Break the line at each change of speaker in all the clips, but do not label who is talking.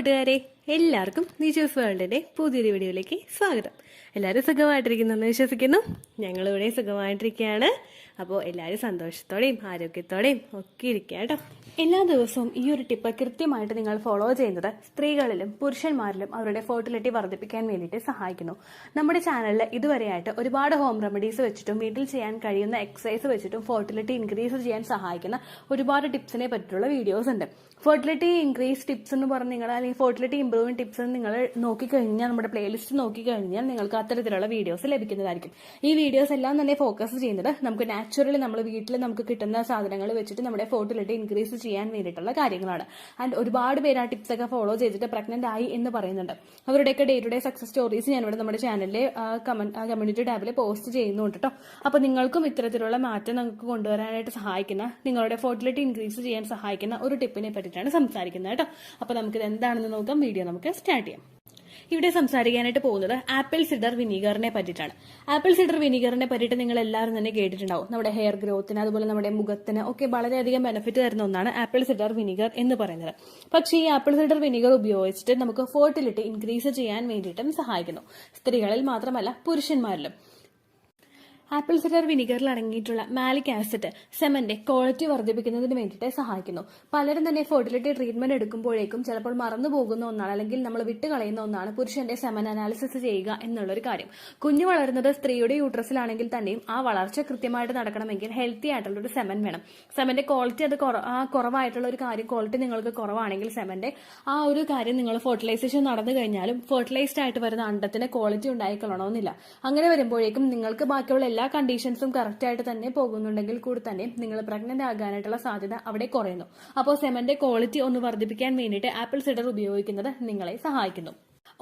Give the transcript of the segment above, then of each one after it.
കൂട്ടുകാരെ, എല്ലാവർക്കും നീച്ചേഴ്സ് വേൾഡിന്റെ പുതിയൊരു വീഡിയോയിലേക്ക് സ്വാഗതം. എല്ലാവരും സുഖമായിട്ടിരിക്കുന്നെന്ന് വിശ്വസിക്കുന്നു. ഞങ്ങളിവിടെ സുഖമായിട്ടിരിക്കുകയാണ്. അപ്പോൾ എല്ലാവരും സന്തോഷത്തോടെയും ആരോഗ്യത്തോടെയും ഒക്കെ ഇരിക്കുക കേട്ടോ. എല്ലാ ദിവസവും ഈ ഒരു ടിപ്പ് കൃത്യമായിട്ട് നിങ്ങൾ ഫോളോ ചെയ്യുന്നത് സ്ത്രീകളിലും പുരുഷന്മാരിലും അവരുടെ ഫെർട്ടിലിറ്റി വർദ്ധിപ്പിക്കാൻ വേണ്ടിയിട്ട് സഹായിക്കുന്നു. നമ്മുടെ ചാനലിൽ ഇതുവരെയായിട്ട് ഒരുപാട് ഹോം റെമഡീസ് വെച്ചിട്ടും വീട്ടിൽ ചെയ്യാൻ കഴിയുന്ന എക്സസൈസ് വെച്ചിട്ടും ഫെർട്ടിലിറ്റി ഇൻക്രീസ് ചെയ്യാൻ സഹായിക്കുന്ന ഒരുപാട് ടിപ്സിനെ പറ്റിയുള്ള വീഡിയോസ് ഉണ്ട്. ഫെർട്ടിലിറ്റി ഇൻക്രീസ് ടിപ്സ് എന്ന് പറഞ്ഞ് നിങ്ങൾ അല്ലെങ്കിൽ ഫെർട്ടിലിറ്റി ഇംപ്രൂവിംഗ് ടിപ്സ് നിങ്ങൾ നോക്കിക്കഴിഞ്ഞാൽ നമ്മുടെ പ്ലേലിസ്റ്റ് നോക്കിക്കഴിഞ്ഞാൽ നിങ്ങൾക്ക് അത്തരത്തിലുള്ള വീഡിയോസ് ലഭിക്കുന്നതായിരിക്കും. ഈ വീഡിയോസ് എല്ലാം തന്നെ ഫോക്കസ് ചെയ്യുന്നത് നമുക്ക് നാച്ചുറലി നമ്മൾ വീട്ടിൽ നമുക്ക് കിട്ടുന്ന സാധനങ്ങൾ വെച്ചിട്ട് നമ്മുടെ ഫെർട്ടിലിറ്റി ഇൻക്രീസ് ചെയ്യാൻ വേണ്ടിയിട്ടുള്ള കാര്യങ്ങളാണ്. ആൻഡ് ഒരുപാട് പേര് ആ ടിപ്സ് ഒക്കെ ഫോളോ ചെയ്തിട്ട് പ്രഗ്നന്റ് ആയി എന്ന് പറയുന്നുണ്ട്. അവരുടെയൊക്കെ day to day success stories ഞാനിവിടെ നമ്മുടെ ചാനലിലെ കമ്മ്യൂണിറ്റി ടാബിൽ പോസ്റ്റ് ചെയ്യുന്നുണ്ട് കേട്ടോ. അപ്പൊ നിങ്ങൾക്കും ഇത്തരത്തിലുള്ള മാറ്റം നമുക്ക് കൊണ്ടുവരാനായിട്ട് സഹായിക്കുന്ന, നിങ്ങളുടെ ഫെർട്ടിലിറ്റി ഇൻക്രീസ് ചെയ്യാൻ സഹായിക്കുന്ന ഒരു ടിപ്പിനെ പറ്റിയിട്ടാണ് സംസാരിക്കുന്നത് കേട്ടോ. അപ്പൊ നമുക്കിത് എന്താണെന്ന് നോക്കാം. വീഡിയോ നമുക്ക് സ്റ്റാർട്ട് ചെയ്യാം. ഇവിടെ സംസാരിക്കാനായിട്ട് പോകുന്നത് ആപ്പിൾ സിഡർ വിനീഗറിനെ പറ്റിയിട്ടാണ്. ആപ്പിൾ സിഡർ വിനീഗറിനെ പറ്റിയിട്ട് നിങ്ങൾ എല്ലാവരും തന്നെ കേട്ടിട്ടുണ്ടാവും. നമ്മുടെ ഹെയർ ഗ്രോത്തിന് അതുപോലെ നമ്മുടെ മുഖത്തിന് ഒക്കെ വളരെയധികം ബെനിഫിറ്റ് തരുന്ന ഒന്നാണ് ആപ്പിൾ സിഡർ വിനീഗർ എന്ന് പറയുന്നത്. പക്ഷേ ഈ ആപ്പിൾ സിഡർ വിനീഗർ ഉപയോഗിച്ചിട്ട് നമുക്ക് ഫെർട്ടിലിറ്റി ഇൻക്രീസ് ചെയ്യാൻ വേണ്ടിയിട്ടും സഹായിക്കുന്നു. സ്ത്രീകളിൽ മാത്രമല്ല പുരുഷന്മാരിലും. ആപ്പിൾ സിഡർ വിനീഗറിൽ അടങ്ങിയിട്ടുള്ള മാലിക് ആസിഡ് സെമന്റെ ക്വാളിറ്റി വർദ്ധിപ്പിക്കുന്നതിന് വേണ്ടിയിട്ട് സഹായിക്കുന്നു. പലരും തന്നെ ഫെർട്ടിലിറ്റി ട്രീറ്റ്മെന്റ് എടുക്കുമ്പോഴേക്കും ചിലപ്പോൾ മറന്നു പോകുന്ന ഒന്നാണ്, അല്ലെങ്കിൽ നമ്മൾ വിട്ടുകളയുന്ന ഒന്നാണ് പുരുഷന്റെ സെമൻ അനാലിസിസ് ചെയ്യുക എന്നുള്ളൊരു കാര്യം. കുഞ്ഞു വളരുന്നത് സ്ത്രീയുടെ യൂട്രസിലാണെങ്കിൽ തന്നെയും ആ വളർച്ച കൃത്യമായിട്ട് നടക്കണമെങ്കിൽ ഹെൽത്തി ആയിട്ടുള്ള ഒരു സെമൻ വേണം. സെമന്റെ ക്വാളിറ്റി കുറവായിട്ടുള്ള ഒരു കാര്യം, ക്വാളിറ്റി നിങ്ങൾക്ക് കുറവാണെങ്കിൽ സെമന്റെ ആ ഒരു കാര്യം നിങ്ങൾ ഫെർട്ടിലൈസേഷൻ നടന്നു കഴിഞ്ഞാലും ഫെർട്ടിലൈസ്ഡ് ആയിട്ട് വരുന്ന അണ്ടത്തിന് ക്വാളിറ്റി ഉണ്ടായിക്കൊള്ളണമെന്നില്ല. അങ്ങനെ വരുമ്പോഴേക്കും നിങ്ങൾക്ക് ബാക്കിയുള്ള എല്ലാ കണ്ടീഷൻസും കറക്റ്റ് ആയിട്ട് തന്നെ പോകുന്നുണ്ടെങ്കിൽ കൂടി തന്നെ നിങ്ങൾ പ്രഗ്നന്റ് ആകാനായിട്ടുള്ള സാധ്യത അവിടെ കുറയുന്നു. അപ്പോൾ സെമന്റെ ക്വാളിറ്റി ഒന്ന് വർദ്ധിപ്പിക്കാൻ വേണ്ടിയിട്ട് ആപ്പിൾ സിഡർ ഉപയോഗിക്കുന്നത് നിങ്ങളെ സഹായിക്കുന്നു.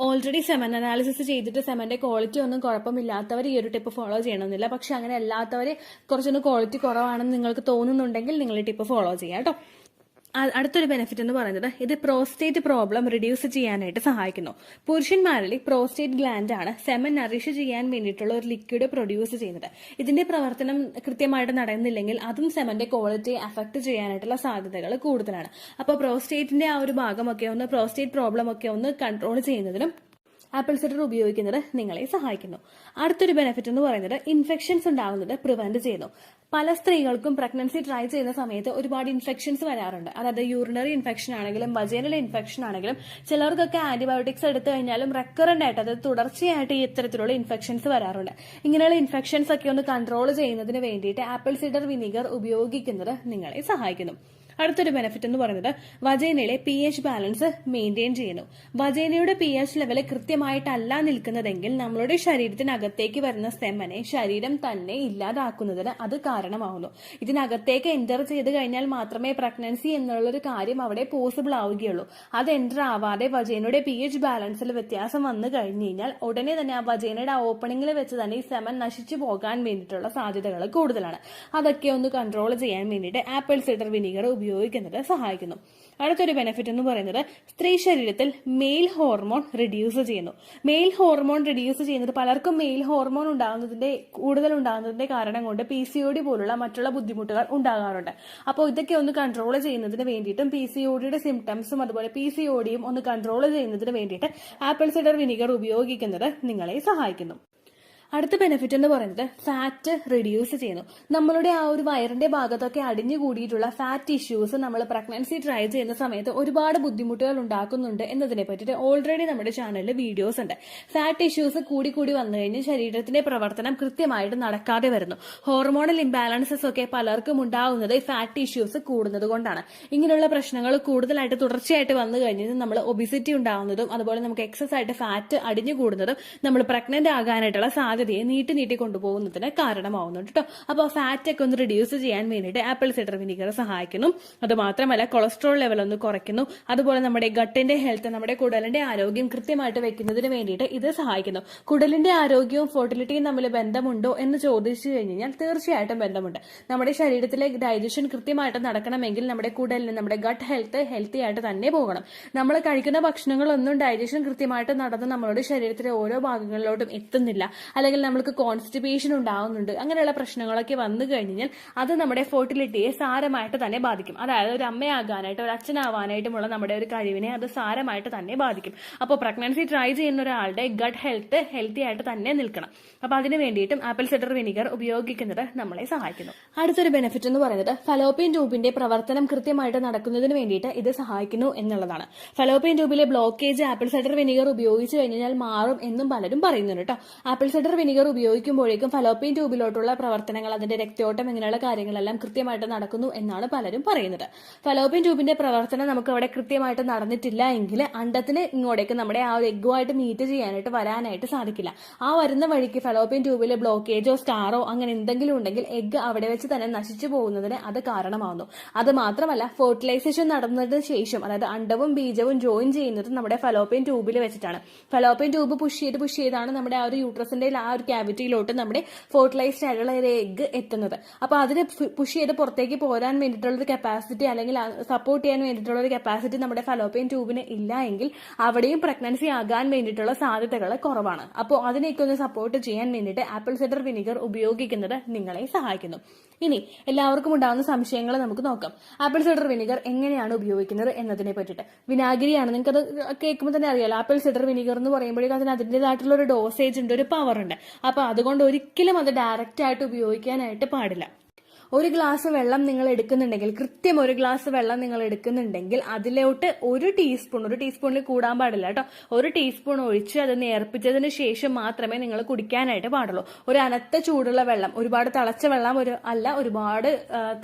ഓൾറെഡി സെമൻ അനാലിസിസ് ചെയ്തിട്ട് സെമന്റെ ക്വാളിറ്റി ഒന്നും കുഴപ്പമില്ലാത്തവർ ഈ ഒരു ടിപ്പ് ഫോളോ ചെയ്യണമെന്നില്ല. പക്ഷെ അങ്ങനെ അല്ലാത്തവർ കുറച്ചൊന്ന് ക്വാളിറ്റി കുറവാണെന്ന് നിങ്ങൾക്ക് തോന്നുന്നുണ്ടെങ്കിൽ നിങ്ങൾ ഈ ടിപ്പ് ഫോളോ ചെയ്യാം കേട്ടോ. അടുത്തൊരു ബെനിഫിറ്റ് എന്ന് പറയുന്നത് ഇത് പ്രോസ്റ്റേറ്റ് പ്രോബ്ലം റിഡ്യൂസ് ചെയ്യാനായിട്ട് സഹായിക്കുന്നു. പുരുഷന്മാരിൽ പ്രോസ്റ്റേറ്റ് ഗ്ലാൻഡ് ആണ് സെമൻ നറിഷ് ചെയ്യാൻ വേണ്ടിയിട്ടുള്ള ഒരു ലിക്വിഡ് പ്രൊഡ്യൂസ് ചെയ്യുന്നത്. ഇതിന്റെ പ്രവർത്തനം കൃത്യമായിട്ട് നടന്നില്ലെങ്കിൽ അതും സെമന്റെ ക്വാളിറ്റി അഫക്ട് ചെയ്യാനായിട്ടുള്ള സാധ്യതകൾ കൂടുതലാണ്. അപ്പോൾ പ്രോസ്റ്റേറ്റിന്റെ ആ ഒരു ഭാഗമൊക്കെ ഒന്ന്, പ്രോസ്റ്റേറ്റ് പ്രോബ്ലം ഒക്കെ ഒന്ന് കൺട്രോൾ ചെയ്യുന്നതിനും ആപ്പിൾ സിഡർ ഉപയോഗിക്കുന്നത് നിങ്ങളെ സഹായിക്കുന്നു. അടുത്തൊരു ബെനിഫിറ്റ് എന്ന് പറയുന്നത് ഇൻഫെക്ഷൻസ് ഉണ്ടാകുന്നത് പ്രിവെന്റ് ചെയ്യുന്നു. പല സ്ത്രീകൾക്കും പ്രഗ്നൻസി ട്രൈ ചെയ്യുന്ന സമയത്ത് ഒരുപാട് ഇൻഫെക്ഷൻസ് വരാറുണ്ട്. അതായത് യൂറിനറി ഇൻഫെക്ഷൻ ആണെങ്കിലും വജൈനൽ ഇൻഫെക്ഷൻ ആണെങ്കിലും ചിലർക്കൊക്കെ ആന്റിബയോട്ടിക്സ് എടുത്തു കഴിഞ്ഞാലും റെക്കറന്റ് ആയിട്ട്, അതായത് തുടർച്ചയായിട്ട് ഈ ഇത്തരത്തിലുള്ള ഇൻഫെക്ഷൻസ് വരാറുണ്ട്. ഇങ്ങനെയുള്ള ഇൻഫെക്ഷൻസ് ഒക്കെ ഒന്ന് കൺട്രോൾ ചെയ്യുന്നതിന് വേണ്ടിയിട്ട് ആപ്പിൾ സിഡർ വിനീഗർ ഉപയോഗിക്കുന്നത് നിങ്ങളെ സഹായിക്കുന്നു. അടുത്തൊരു ബെനിഫിറ്റ് എന്ന് പറയുന്നത് വജൈനയിലെ pH ബാലൻസ് മെയിൻറ്റെയിൻ ചെയ്യുന്നു. വജൈനയുടെ pH ലെവൽ കൃത്യമായിട്ടല്ല നിൽക്കുന്നതെങ്കിൽ നമ്മളുടെ ശരീരത്തിനകത്തേക്ക് വരുന്ന സെമനെ ശരീരം തന്നെ ഇല്ലാതാക്കുന്നതിന് അത് കാരണമാവുന്നു. ഇതിനകത്തേക്ക് എൻ്റർ ചെയ്ത് കഴിഞ്ഞാൽ മാത്രമേ പ്രഗ്നൻസി എന്നുള്ളൊരു കാര്യം അവിടെ പോസിബിൾ ആവുകയുള്ളൂ. അത് എൻ്റർ ആവാതെ വജൈനയുടെ pH ബാലൻസിൽ വ്യത്യാസം വന്നു കഴിഞ്ഞു കഴിഞ്ഞാൽ ഉടനെ തന്നെ ആ വജൈനയുടെ ഓപ്പണിംഗിൽ വെച്ച് തന്നെ ഈ സെമൻ നശിച്ചു പോകാൻ വേണ്ടിയിട്ടുള്ള സാധ്യതകൾ കൂടുതലാണ്. അതൊക്കെ ഒന്ന് കൺട്രോൾ ചെയ്യാൻ വേണ്ടിയിട്ട് ആപ്പിൾ സിഡർ വിനീഗർ ഉപയോഗിക്കുന്നത് സഹായിക്കുന്നു. അടുത്തൊരു ബെനിഫിറ്റ് എന്ന് പറയുന്നത് സ്ത്രീ ശരീരത്തിൽ മെയിൽ ഹോർമോൺ റിഡ്യൂസ് ചെയ്യുന്നു. മെയിൽ ഹോർമോൺ റിഡ്യൂസ് ചെയ്യുന്നത് പലർക്കും മെയിൽ ഹോർമോൺ കൂടുതൽ ഉണ്ടാകുന്നതിന്റെ കാരണം കൊണ്ട് PCOD പോലുള്ള മറ്റുള്ള ബുദ്ധിമുട്ടുകൾ ഉണ്ടാകാറുണ്ട്. അപ്പോൾ ഇതൊക്കെ ഒന്ന് കൺട്രോൾ ചെയ്യുന്നതിന് വേണ്ടിയിട്ടും PCODയുടെ സിംറ്റംസും അതുപോലെ PCODയും ഒന്ന് കൺട്രോൾ ചെയ്യുന്നതിന് വേണ്ടിയിട്ട് ആപ്പിൾ സിഡർ വിനീഗർ ഉപയോഗിക്കുന്നത് നിങ്ങളെ സഹായിക്കുന്നു. അടുത്ത ബെനിഫിറ്റ് എന്ന് പറയുന്നത് ഫാറ്റ് റിഡ്യൂസ് ചെയ്യുന്നു. നമ്മളുടെ ആ ഒരു വയറിന്റെ ഭാഗത്തൊക്കെ അടിഞ്ഞു കൂടിയിട്ടുള്ള ഫാറ്റ് ടിഷ്യൂസ് നമ്മൾ പ്രഗ്നൻസി ട്രൈ ചെയ്യുന്ന സമയത്ത് ഒരുപാട് ബുദ്ധിമുട്ടുകൾ ഉണ്ടാക്കുന്നുണ്ട് എന്നതിനെ പറ്റിയിട്ട് ഓൾറെഡി നമ്മുടെ ചാനലിൽ വീഡിയോസ് ഉണ്ട്. ഫാറ്റ് ടിഷ്യൂസ് കൂടി വന്നു കഴിഞ്ഞാൽ ശരീരത്തിന്റെ പ്രവർത്തനം കൃത്യമായിട്ട് നടക്കാതെ വരുന്നു. ഹോർമോണൽ ഇംബാലൻസസ് ഒക്കെ പലർക്കും ഉണ്ടാകുന്നത് ഫാറ്റ് ടിഷ്യൂസ് കൂടുന്നത് കൊണ്ടാണ്. ഇങ്ങനെയുള്ള പ്രശ്നങ്ങൾ കൂടുതലായിട്ട് തുടർച്ചയായിട്ട് വന്നു കഴിഞ്ഞാൽ നമ്മൾ ഒബിസിറ്റി ഉണ്ടാകുന്നതും അതുപോലെ നമുക്ക് എക്സസ് ആയിട്ട് ഫാറ്റ് അടിഞ്ഞു കൂടുന്നതും നമ്മൾ പ്രഗ്നന്റ് ആകാനായിട്ടുള്ള സാധ്യത നീട്ടി കൊണ്ടുപോകുന്നതിന് കാരണമാവുന്നുണ്ട് കേട്ടോ. അപ്പോൾ ഫാറ്റ് ഒക്കെ ഒന്ന് റിഡ്യൂസ് ചെയ്യാൻ വേണ്ടിയിട്ട് ആപ്പിൾ സിഡർ വിനീഗർ സഹായിക്കുന്നു. അത് മാത്രമല്ല കൊളസ്ട്രോൾ ലെവൽ ഒന്ന് കുറയ്ക്കുന്നു. അതുപോലെ നമ്മുടെ ഗട്ടിന്റെ ഹെൽത്ത്, നമ്മുടെ കുടലിന്റെ ആരോഗ്യം കൃത്യമായിട്ട് വെക്കുന്നതിന് വേണ്ടിയിട്ട് ഇത് സഹായിക്കുന്നു. കുടലിന്റെ ആരോഗ്യവും ഫെർട്ടിലിറ്റിയും തമ്മിൽ ബന്ധമുണ്ടോ എന്ന് ചോദിച്ചു കഴിഞ്ഞാൽ തീർച്ചയായിട്ടും ബന്ധമുണ്ട്. നമ്മുടെ ശരീരത്തിലെ ഡൈജഷൻ കൃത്യമായിട്ട് നടക്കണമെങ്കിൽ നമ്മുടെ കുടലിന്, നമ്മുടെ ഗട്ട് ഹെൽത്തി ആയിട്ട് തന്നെ പോകണം. നമ്മൾ കഴിക്കുന്ന ഭക്ഷണങ്ങളൊന്നും ഡൈജഷൻ കൃത്യമായിട്ട് നടന്ന് നമ്മളുടെ ശരീരത്തിലെ ഓരോ ഭാഗങ്ങളിലോട്ടും എത്തുന്നില്ല, അല്ലെങ്കിൽ അല്ലെങ്കിൽ നമ്മൾക്ക് കോൺസ്റ്റിപ്പേഷൻ ഉണ്ടാവുന്നുണ്ട്, അങ്ങനെയുള്ള പ്രശ്നങ്ങളൊക്കെ വന്നു കഴിഞ്ഞാൽ അത് നമ്മുടെ ഫെർട്ടിലിറ്റിയെ സാരമായിട്ട് തന്നെ ബാധിക്കും. അതായത് ഒരു അമ്മയാകാനായിട്ട് ഒരു അച്ഛനാവാനായിട്ടുമുള്ള നമ്മുടെ ഒരു കഴിവിനെ അത് സാരമായിട്ട് തന്നെ ബാധിക്കും. അപ്പോൾ പ്രഗ്നൻസി ട്രൈ ചെയ്യുന്ന ഒരാളുടെ ഗട്ട് ഹെൽത്തി ആയിട്ട് തന്നെ നിൽക്കണം. അപ്പൊ അതിന് വേണ്ടിയിട്ടും ആപ്പിൾ സിഡർ വിനിഗർ ഉപയോഗിക്കുന്നത് നമ്മളെ സഹായിക്കുന്നു. അടുത്തൊരു ബെനിഫിറ്റ് എന്ന് പറയുന്നത് ഫലോപ്പിയൻ ട്യൂബിന്റെ പ്രവർത്തനം കൃത്യമായിട്ട് നടക്കുന്നതിന് വേണ്ടിയിട്ട് ഇത് സഹായിക്കുന്നു എന്നുള്ളതാണ്. ഫലോപ്പിയൻ ട്യൂബിലെ ബ്ലോക്കേജ് ആപ്പിൾ സിഡർ വിനിഗർ ഉപയോഗിച്ച് കഴിഞ്ഞാൽ മാറും എന്നും പലരും പറയുന്നുണ്ട് കേട്ടോ. ആപ്പിൾ സിഡർ വിനിഗർ ഉപയോഗിക്കുമ്പോഴേക്കും ഫലോപ്പിയൻ ട്യൂബിലോട്ടുള്ള പ്രവർത്തനങ്ങൾ, അതിന്റെ രക്തയോട്ടം, ഇങ്ങനെയുള്ള കാര്യങ്ങളെല്ലാം കൃത്യമായിട്ട് നടക്കുന്നു എന്നാണ് പലരും പറയുന്നത്. ഫലോപ്പിയൻ ട്യൂബിന്റെ പ്രവർത്തനം നമുക്ക് അവിടെ കൃത്യമായിട്ട് നടന്നിട്ടില്ല എങ്കിൽ അണ്ടത്തിന് ഇങ്ങോട്ടേക്ക് നമ്മുടെ ആ ഒരു എഗ്ഗുമായിട്ട് മീറ്റ് ചെയ്യാനായിട്ട് വരാനായിട്ട് സാധിക്കില്ല. ആ വരുന്ന വഴിക്ക് ഫലോപ്പിയൻ ട്യൂബിൽ ബ്ലോക്കേജോ സ്റ്റാറോ അങ്ങനെ എന്തെങ്കിലും ഉണ്ടെങ്കിൽ എഗ്ഗ് അവിടെ വെച്ച് തന്നെ നശിച്ചു പോകുന്നതിന് അത് കാരണമാകുന്നു. അത് മാത്രമല്ല, ഫെർട്ടിലൈസേഷൻ നടന്നതിന് ശേഷം, അതായത് അണ്ടവും ബീജവും ജോയിൻ ചെയ്യുന്നത് നമ്മുടെ ഫലോപ്പിയൻ ട്യൂബിൽ വെച്ചിട്ടാണ്. ഫലോപ്പിയൻ ട്യൂബ് പുഷ് ചെയ്താണ് നമ്മുടെ ആ ഒരു യൂട്രസിന്റെ ആ ഒരു ക്യാവിറ്റിയിലോട്ട് നമ്മുടെ ഫെർട്ടിലൈസ്ഡ് ആയിട്ടുള്ള ഒരു എഗ്ഗ് എത്തുന്നത്. അപ്പൊ അതിന് പുഷ് ചെയ്ത് പുറത്തേക്ക് പോരാൻ വേണ്ടിയിട്ടുള്ള ഒരു കപ്പാസിറ്റി, അല്ലെങ്കിൽ സപ്പോർട്ട് ചെയ്യാൻ വേണ്ടിയിട്ടുള്ള ഒരു കപ്പാസിറ്റി നമ്മുടെ ഫലോപ്പിയൻ ട്യൂബിന് ഇല്ല എങ്കിൽ അവിടെയും പ്രഗ്നൻസി ആകാൻ വേണ്ടിയിട്ടുള്ള സാധ്യതകൾ കുറവാണ്. അപ്പോൾ അതിനെയൊക്കെ ഒന്ന് സപ്പോർട്ട് ചെയ്യാൻ വേണ്ടിയിട്ട് ആപ്പിൾ സിഡർ വിനിഗർ ഉപയോഗിക്കുന്നത് നിങ്ങളെ സഹായിക്കുന്നു. ഇനി എല്ലാവർക്കും ഉണ്ടാകുന്ന സംശയങ്ങൾ നമുക്ക് നോക്കാം. ആപ്പിൾ സിഡർ വിനിഗർ എങ്ങനെയാണ് ഉപയോഗിക്കുന്നത് എന്നതിനെ പറ്റിയിട്ട്. വിനാഗിരിയാണ്, നിങ്ങൾക്ക് അത് കേൾക്കുമ്പോൾ തന്നെ അറിയാലോ. ആപ്പിൾ സിഡർ വിനിഗർ എന്ന് പറയുമ്പോഴേക്കും അതിന് അതിൻ്റെതായിട്ടുള്ള ഒരു ഡോസേജ് ഉണ്ട്, ഒരു പവർ ഉണ്ട്. അപ്പൊ അതുകൊണ്ട് ഒരിക്കലും അത് ഡയറക്റ്റ് ആയിട്ട് ഉപയോഗിക്കാനായിട്ട് പാടില്ല. ഒരു ഗ്ലാസ് വെള്ളം നിങ്ങൾ എടുക്കുന്നുണ്ടെങ്കിൽ, കൃത്യം ഒരു ഗ്ലാസ് വെള്ളം നിങ്ങൾ എടുക്കുന്നുണ്ടെങ്കിൽ അതിലോട്ട് ഒരു ടീസ്പൂണിൽ കൂടാൻ പാടില്ല കേട്ടോ. ഒരു ടീസ്പൂൺ ഒഴിച്ച് അത് നേർപ്പിച്ചതിന് ശേഷം മാത്രമേ നിങ്ങൾ കുടിക്കാനായിട്ട് പാടുള്ളൂ. ഒരു അനത്ത ചൂടുള്ള വെള്ളം, ഒരുപാട് തിളച്ച വെള്ളം അല്ല, ഒരുപാട്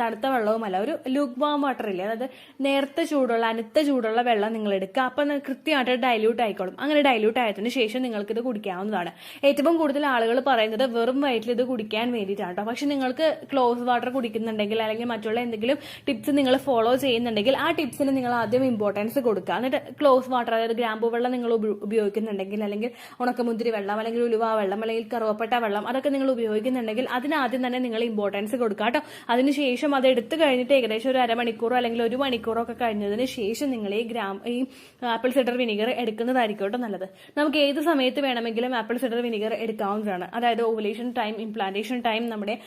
തണുത്ത വെള്ളവുമല്ല, ഒരു ലൂക്ക് വാം വാട്ടർ ഇല്ലേ, അതായത് നേർത്ത ചൂടുള്ള അനത്ത ചൂടുള്ള വെള്ളം നിങ്ങൾ എടുക്കുക. അപ്പൊ കൃത്യമായിട്ട് ഡൈല്യൂട്ട് ആയിക്കോളും. അങ്ങനെ ഡൈല്യൂട്ട് ആയതിനു ശേഷം നിങ്ങൾക്ക് ഇത് കുടിക്കാവുന്നതാണ്. ഏറ്റവും കൂടുതൽ ആളുകൾ പറയുന്നത് വെറും വയറ്റിൽ ഇത് കുടിക്കാൻ വേണ്ടിയിട്ടാണ് കേട്ടോ. പക്ഷെ നിങ്ങൾക്ക് ക്ലോസ് വാട്ടർ കുടിക്കുന്നുണ്ടെങ്കിൽ, അല്ലെങ്കിൽ മറ്റുള്ള എന്തെങ്കിലും ടിപ്സ് നിങ്ങൾ ഫോളോ ചെയ്യുന്നുണ്ടെങ്കിൽ ആ ടിപ്സിന് നിങ്ങൾ ആദ്യം ഇമ്പോർട്ടൻസ് കൊടുക്കുക. എന്നിട്ട് ക്ലോസ് വാട്ടർ, അതായത് ഗ്രാമ്പൂ വെള്ളം നിങ്ങൾ ഉപയോഗിക്കുന്നുണ്ടെങ്കിൽ, അല്ലെങ്കിൽ ഉണക്കമുന്തിരി വെള്ളം, അല്ലെങ്കിൽ ഉലുവ വെള്ളം, അല്ലെങ്കിൽ കറുവപ്പട്ട വെള്ളം, അതൊക്കെ നിങ്ങൾ ഉപയോഗിക്കുന്നുണ്ടെങ്കിൽ അതിനാദ്യം തന്നെ നിങ്ങൾ ഇമ്പോർട്ടൻസ് കൊടുക്കുക കേട്ടോ. അതിനുശേഷം അത് എടുത്തു കഴിഞ്ഞിട്ട് ഏകദേശം ഒരു അരമണിക്കൂറോ അല്ലെങ്കിൽ ഒരു മണിക്കൂറോ ഒക്കെ കഴിഞ്ഞതിന് ശേഷം നിങ്ങൾ ഈ ആപ്പിൾ സിഡർ വിനിഗർ എടുക്കുന്നതായിരിക്കും കേട്ടോ നല്ലത്. നമുക്ക് ഏത് സമയത്ത് വേണമെങ്കിലും ആപ്പിൾ സിഡർ വിനിഗർ എടുക്കാവുന്നതാണ്. അതായത് ഓവുലേഷൻ ടൈം, ഇംപ്ലാന്റേഷൻ ടൈം, നമ്മുടെ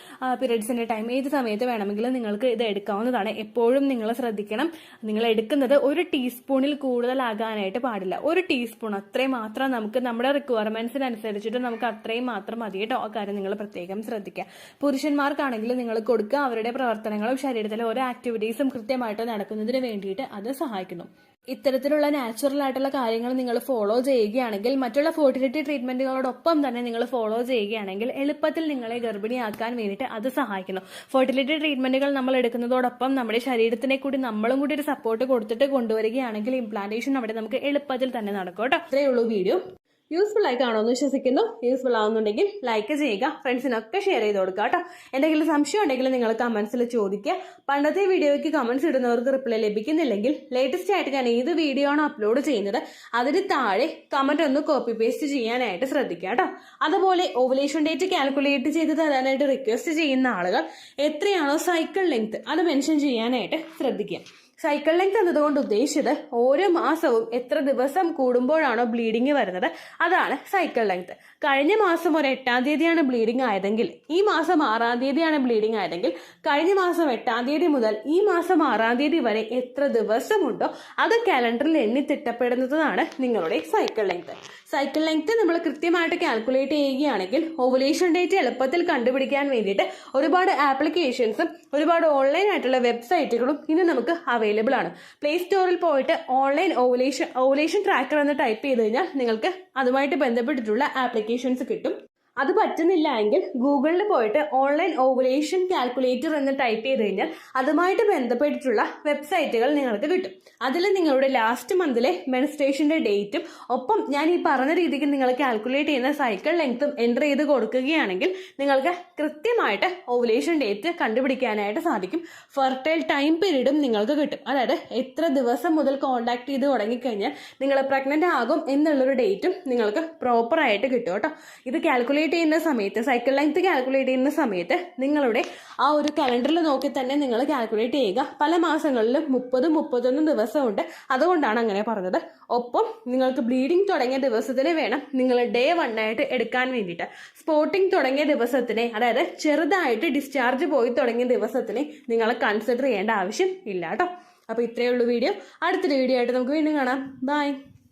പീരിയഡ്സിന്റെ ടൈം, ഏത് സമയത്ത് വേണമെങ്കിലും നിങ്ങൾക്ക് ഇത് എടുക്കാവുന്നതാണ്. എപ്പോഴും നിങ്ങൾ ശ്രദ്ധിക്കണം, നിങ്ങൾ എടുക്കുന്നത് ഒരു ടീസ്പൂണിൽ കൂടുതലാകാനായിട്ട് പാടില്ല. ഒരു ടീസ്പൂൺ അത്രയും മാത്രം, നമുക്ക് നമ്മുടെ റിക്വയർമെന്റ്സിനനുസരിച്ചിട്ട് നമുക്ക് അത്രയും മാത്രം മതി കേട്ടോ. ആ കാര്യം നിങ്ങൾ പ്രത്യേകം ശ്രദ്ധിക്കുക. പുരുഷന്മാർക്കാണെങ്കിൽ നിങ്ങൾ കൊടുക്കുക, അവരുടെ പ്രവർത്തനങ്ങളും ശരീരത്തിലെ ഓരോ ആക്ടിവിറ്റീസും കൃത്യമായിട്ട് നടക്കുന്നതിന് വേണ്ടിയിട്ട് അത് സഹായിക്കുന്നു. ഇത്തരത്തിലുള്ള നാച്ചുറൽ ആയിട്ടുള്ള കാര്യങ്ങൾ നിങ്ങൾ ഫോളോ ചെയ്യുകയാണെങ്കിൽ, മറ്റുള്ള ഫെർട്ടിലിറ്റി ട്രീറ്റ്മെന്റുകളോടൊപ്പം തന്നെ നിങ്ങൾ ഫോളോ ചെയ്യുകയാണെങ്കിൽ എളുപ്പത്തിൽ നിങ്ങളെ ഗർഭിണിയാക്കാൻ വേണ്ടിയിട്ട് അത് സഹായിക്കുന്നു. ഫെർട്ടിലിറ്റി ട്രീറ്റ്മെന്റുകൾ നമ്മൾ എടുക്കുന്നതോടൊപ്പം നമ്മുടെ ശരീരത്തിനെ കൂടി നമ്മളും കൂടി ഒരു സപ്പോർട്ട് കൊടുത്തിട്ട് കൊണ്ടുവരികയാണെങ്കിൽ ഇംപ്ലാന്റേഷൻ അവിടെ നമുക്ക് എളുപ്പത്തിൽ തന്നെ നടക്കും കേട്ടോ. ഇത്രയേ ഉള്ളൂ വീഡിയോ. യൂസ്ഫുൾ ആയി കാണുമെന്ന് വിശ്വസിക്കുന്നു. യൂസ്ഫുൾ ആവുന്നുണ്ടെങ്കിൽ ലൈക്ക് ചെയ്യുക, ഫ്രണ്ട്സിനൊക്കെ ഷെയർ ചെയ്ത് കൊടുക്കുക കേട്ടോ. എന്തെങ്കിലും സംശയം ഉണ്ടെങ്കിൽ നിങ്ങൾ കമന്റ്സിൽ ചോദിക്കുക. പണ്ടത്തെ വീഡിയോയ്ക്ക് കമന്റ്സ് ഇടുന്നവർക്ക് റിപ്ലൈ ലഭിക്കുന്നില്ലെങ്കിൽ ലേറ്റസ്റ്റ് ആയിട്ട് ഞാൻ ഏത് വീഡിയോ ആണോ അപ്ലോഡ് ചെയ്യുന്നത് അതിന് താഴെ കമന്റ് ഒന്ന് കോപ്പി പേസ്റ്റ് ചെയ്യാനായിട്ട് ശ്രദ്ധിക്കുക കേട്ടോ. അതുപോലെ ഓവുലേഷൻ ഡേറ്റ് കാൽക്കുലേറ്റ് ചെയ്ത് തരാനായിട്ട് റിക്വസ്റ്റ് ചെയ്യുന്ന ആളുകൾ എത്രയാണോ സൈക്കിൾ ലെങ്ത് അത് മെൻഷൻ ചെയ്യാനായിട്ട് ശ്രദ്ധിക്കുക. സൈക്കിൾ ലെങ്ത് എന്നതുകൊണ്ട് ഉദ്ദേശിച്ചത് ഓരോ മാസവും എത്ര ദിവസം കൂടുമ്പോഴാണോ ബ്ലീഡിങ് വരുന്നത് അതാണ് സൈക്കിൾ ലെങ്ത്. കഴിഞ്ഞ മാസം ഒരു 8-ാം തീയതിയാണ് ബ്ലീഡിങ് ആയതെങ്കിൽ ഈ മാസം 6-ാം തീയതിയാണ് ബ്ലീഡിങ് ആയതെങ്കിൽ കഴിഞ്ഞ മാസം 8-ാം തീയതി മുതൽ ഈ മാസം 6-ാം തീയതി വരെ എത്ര ദിവസമുണ്ടോ അത് കാലണ്ടറിൽ എണ്ണി തിട്ടപ്പെടുന്നതാണ് നിങ്ങളുടെ സൈക്കിൾ ലെങ്ത്. സൈക്കിൾ ലെങ്ത് നമ്മൾ കൃത്യമായിട്ട് കാൽക്കുലേറ്റ് ചെയ്യുകയാണെങ്കിൽ ഓവുലേഷൻ ഡേറ്റ് എളുപ്പത്തിൽ കണ്ടുപിടിക്കാൻ വേണ്ടിയിട്ട് ഒരുപാട് ആപ്ലിക്കേഷൻസും ഒരുപാട് ഓൺലൈൻ ആയിട്ടുള്ള വെബ്സൈറ്റുകളും ഇന്ന് നമുക്ക് അവൈലബിൾ ആണ്. പ്ലേ സ്റ്റോറിൽ പോയിട്ട് ഓൺലൈൻ ഓവുലേഷൻ ട്രാക്കർ എന്ന് ടൈപ്പ് ചെയ്ത് കഴിഞ്ഞാൽ നിങ്ങൾക്ക് അതുമായിട്ട് ബന്ധപ്പെട്ടിട്ടുള്ള ആപ്ലിക്കേഷൻസ് കിട്ടും. അത് പറ്റുന്നില്ല എങ്കിൽ ഗൂഗിളിൽ പോയിട്ട് ഓൺലൈൻ ഓവുലേഷൻ കാൽക്കുലേറ്റർ എന്ന് ടൈപ്പ് ചെയ്ത് കഴിഞ്ഞാൽ അതുമായിട്ട് ബന്ധപ്പെട്ടിട്ടുള്ള വെബ്സൈറ്റുകൾ നിങ്ങൾക്ക് കിട്ടും. അതിൽ നിങ്ങളുടെ ലാസ്റ്റ് മന്തിലെ മെൻസ്ട്രേഷന്റെ ഡേറ്റും ഒപ്പം ഞാൻ ഈ പറഞ്ഞ രീതിക്ക് നിങ്ങൾ കാൽക്കുലേറ്റ് ചെയ്യുന്ന സൈക്കിൾ ലെങ്ത്തും എൻ്റർ ചെയ്ത് കൊടുക്കുകയാണെങ്കിൽ നിങ്ങൾക്ക് കൃത്യമായിട്ട് ഓവുലേഷൻ ഡേറ്റ് കണ്ടുപിടിക്കാനായിട്ട് സാധിക്കും. ഫെർട്ടൈൽ ടൈം പീരീഡും നിങ്ങൾക്ക് കിട്ടും. അതായത് എത്ര ദിവസം മുതൽ കോണ്ടാക്ട് ചെയ്ത് തുടങ്ങിക്കഴിഞ്ഞാൽ നിങ്ങൾ പ്രഗ്നന്റ് ആകും എന്നുള്ളൊരു ഡേറ്റും നിങ്ങൾക്ക് പ്രോപ്പറായിട്ട് കിട്ടും കേട്ടോ. ഇത് കാൽക്കുലേറ്റ് കാൽക്കുലേറ്റ് ചെയ്യുന്ന സമയത്ത്, സൈക്കിൾ ലെങ്ത് കാൽക്കുലേറ്റ് ചെയ്യുന്ന സമയത്ത് നിങ്ങളുടെ ആ ഒരു കലണ്ടറിൽ നോക്കി തന്നെ നിങ്ങൾ കാൽക്കുലേറ്റ് ചെയ്യുക. പല മാസങ്ങളിലും 30-31 ദിവസമുണ്ട്, അതുകൊണ്ടാണ് അങ്ങനെ പറഞ്ഞത്. ഒപ്പം നിങ്ങൾക്ക് ബ്ലീഡിങ് തുടങ്ങിയ ദിവസത്തിന് വേണം നിങ്ങൾ Day 1 ആയിട്ട് എടുക്കാൻ വേണ്ടിയിട്ട്. സ്പോട്ടിങ് തുടങ്ങിയ ദിവസത്തിനെ, അതായത് ചെറുതായിട്ട് ഡിസ്ചാർജ് പോയി തുടങ്ങിയ ദിവസത്തിനെ നിങ്ങൾ കൺസിഡർ ചെയ്യേണ്ട ആവശ്യം ഇല്ല കേട്ടോ. അപ്പോൾ ഇത്രയേ ഉള്ളൂ വീഡിയോ. അടുത്തൊരു വീഡിയോ ആയിട്ട് നമുക്ക് വീണ്ടും കാണാം. ബൈ.